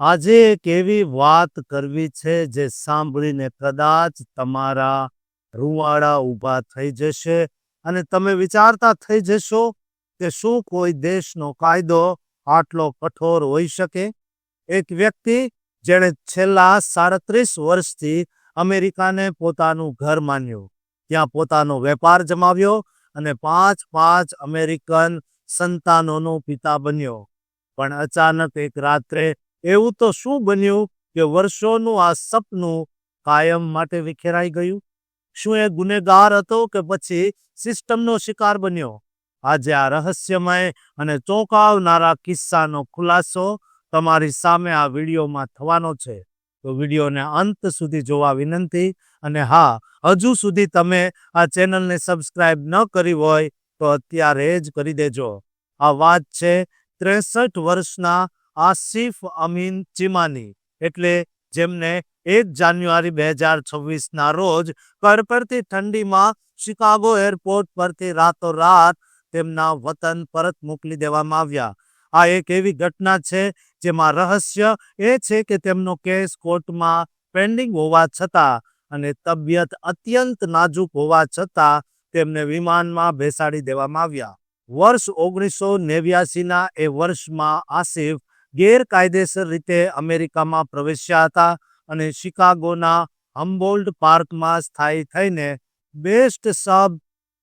આજે એક એવી વાત કરવી છે જે સાંભળીને કદાચ તમારા રૂંવાડા ઊભા થઈ જશે અને તમે વિચારતા થઈ જશો કે શું કોઈ દેશનો કાયદો આટલો કઠોર હોઈ શકે? એક વ્યક્તિ જેણે છેલ્લા 37 વર્ષથી અમેરિકાને પોતાનું ઘર માન્યું, ત્યાં પોતાનો વેપાર જમાવ્યો અને 5 અમેરિકન સંતાનોનો પિતા બન્યો. પણ અચાનક એક રાત્રે એવું તો શું બન્યું કે વર્ષોનું આ સપનું કાયમ માટે વિખેરાઈ ગયું? શું એ ગુનેગાર હતો કે પછી સિસ્ટમનો શિકાર બન્યો? આજે આ રહસ્યમય અને ચોંકાવનારા કિસ્સાનો ખુલાસો તમારી સામે આ વિડીયોમાં થવાનો છે. તો વિડીયોને અંત સુધી જોવા વિનંતી. અને હા, હજુ સુધી તમે આ ચેનલને સબસ્ક્રાઇબ ન કરી હોય તો અત્યારે જ કરી દેજો. આ વાત છે 63 વર્ષના આસિફ અમીન ચિમાની, એટલે જેમને 1 જાન્યુઆરી 2026ના રોજ કડકડતી ઠંડીમાં શિકાગો એરપોર્ટ પરથી રાતોરાત તેમના વતન પરત મોકલી દેવામાં આવ્યા. આ એક એવી ઘટના છે જેમાં રહસ્ય એ છે કે તેમનો કેસ કોર્ટમાં પેન્ડિંગ હોવા છતાં અને તબિયત અત્યંત નાજુક હોવા છતાં તેમને વિમાનમાં બેસાડી દેવામાં આવ્યા. વર્ષ 1989ના એ વર્ષમાં આસિફ ગેરકાયદેસર રીતે અમેરિકામાં પ્રવેશ્યા હતા અને શિકાગોના હમ્બોલ્ટ પાર્કમાં સ્થાયી થઈને બેસ્ટ સબ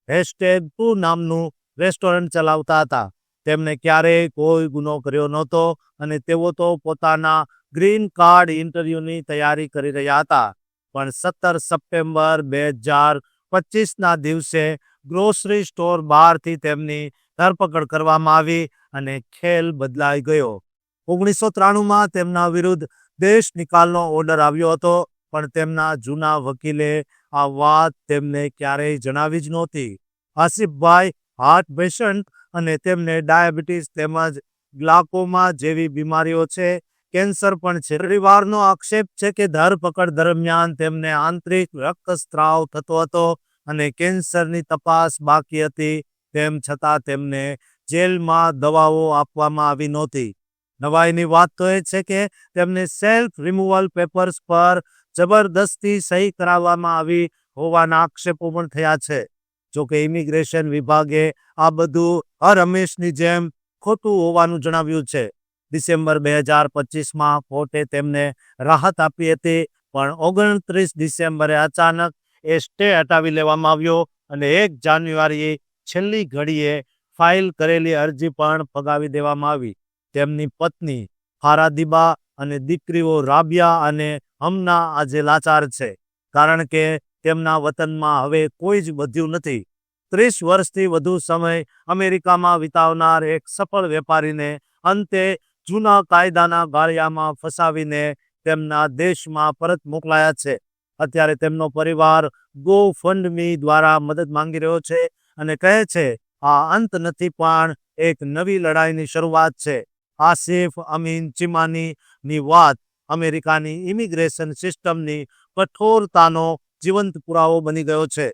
#2 નામનું રેસ્ટોરન્ટ ચલાવતા હતા. તેમને ક્યારેય કોઈ ગુનો કર્યો નહોતો અને તેઓ તો પોતાના ગ્રીન કાર્ડ ઇન્ટરવ્યૂની તૈયારી કરી રહ્યા હતા. પણ 17 સપ્ટેમ્બર 2025ના દિવસે ગ્રોસરી સ્ટોર બહારથી તેમની ધરપકડ કરવામાં આવી અને ખેલ બદલાઈ ગયો. 1993માં તેમના વિરુદ્ધ દેશ નિકાલનો ઓર્ડર આવ્યો હતો, પણ તેમના જૂના વકીલે આ વાત તેમને ક્યારેય જણાવી જ નહોતી. આસિફભાઈ હાર્ટ પેશન્ટ અને તેમને ડાયાબિટીસ તેમજ ગ્લાકોમા જેવી બીમારીઓ છે, કેન્સર પણ છે. પરિવારનો આક્ષેપ છે કે ધરપકડ દરમિયાન તેમને આંતરિક રક્તસ્રાવ થતો હતો અને કેન્સરની તપાસ બાકી હતી. તેમ છતાં તેમને જેલમાં દવાઓ આપવામાં આવી નહોતી. નવાઈની વાત તો એ છે કે તેમને સેલ્ફ રિમૂવલ પેપર્સ પર જબરદસ્તી સહી કરાવવામાં આવી હોવાના આક્ષેપો પણ થયા છે. જોકે ઇમિગ્રેશન વિભાગે આ બધું હરહંમેશની જેમ ખોટું હોવાનું જણાવ્યું છે. ડિસેમ્બર 2025માં કોર્ટે તેમને રાહત આપી હતી, પણ 29 ડિસેમ્બરે અચાનક એ સ્ટે હટાવી લેવામાં આવ્યો અને 1 જાન્યુઆરીએ છેલ્લી ઘડીએ ફાઇલ કરેલી અરજી પણ ફગાવી દેવામાં આવી. તેમની પત્ની ફારાદીબા અને દીકરીઓ રાબિયા અને હમના આજે લાચાર છે, કારણ કે તેમના વતનમાં હવે કોઈ જ વધ્યું નથી. 30 વર્ષથી વધુ સમય અમેરિકામાં વિતાવનાર એક સફળ વેપારીને અંતે જૂના કાયદાના ગાળિયામાં ફસાવીને તેમના દેશમાં પરત મોકલાયા છે. અત્યારે તેમનો પરિવાર GoFundMe દ્વારા મદદ માંગી રહ્યો છે અને કહે છે આ અંત નથી, પણ એક નવી લડાઈની શરૂઆત છે. આસિફ અમીન ચિમાનીની વાત અમેરિકાની ઇમિગ્રેશન સિસ્ટમની કઠોરતાનો જીવંત પુરાવો બની ગયો છે.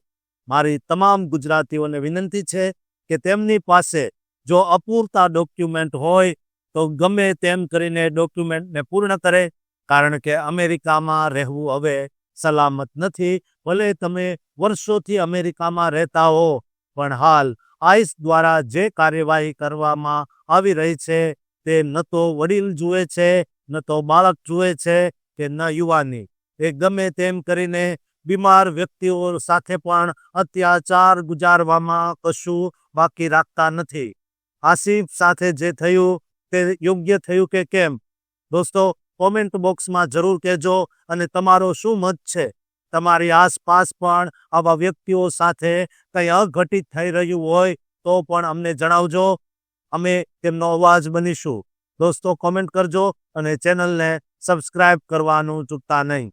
મારી તમામ ગુજરાતીઓને વિનંતી છે કે તેમની પાસે જો અપૂરતા ડોક્યુમેન્ટ હોય તો ગમે તેમ કરીને ડોક્યુમેન્ટને પૂર્ણ કરે, કારણ કે અમેરિકામાં રહેવું હવે સલામત નથી. ભલે તમે વર્ષોથી અમેરિકામાં રહેતા હો, પણ હાલ આઈસ દ્વારા જે કાર્યવાહી કરવામાં આવી રહી છે તે ન તો વડીલ જુએ છે, ન તો બાળક જુએ છે કે ન યુવાની. એ ગમે તેમ કરીને બીમાર વ્યક્તિઓ સાથે પણ અત્યાચાર ગુજારવામાં કશું બાકી રાખતા નથી. આસિફ સાથે જે થયું તે યોગ્ય થયું કે કેમ? દોસ્તો, કોમેન્ટ બોક્સમાં જરૂર કહેજો. અને તમારો શું મત છે? તમારી આસપાસ પણ આવા વ્યક્તિઓ સાથે કંઈ અઘટિત થઈ રહ્યું હોય તો પણ અમને જણાવજો. અમે તેમનો અવાજ બનીશું. દોસ્તો, કોમેન્ટ કરજો અને ચેનલને સબસ્ક્રાઇબ કરવાનું ચૂકતા નહીં.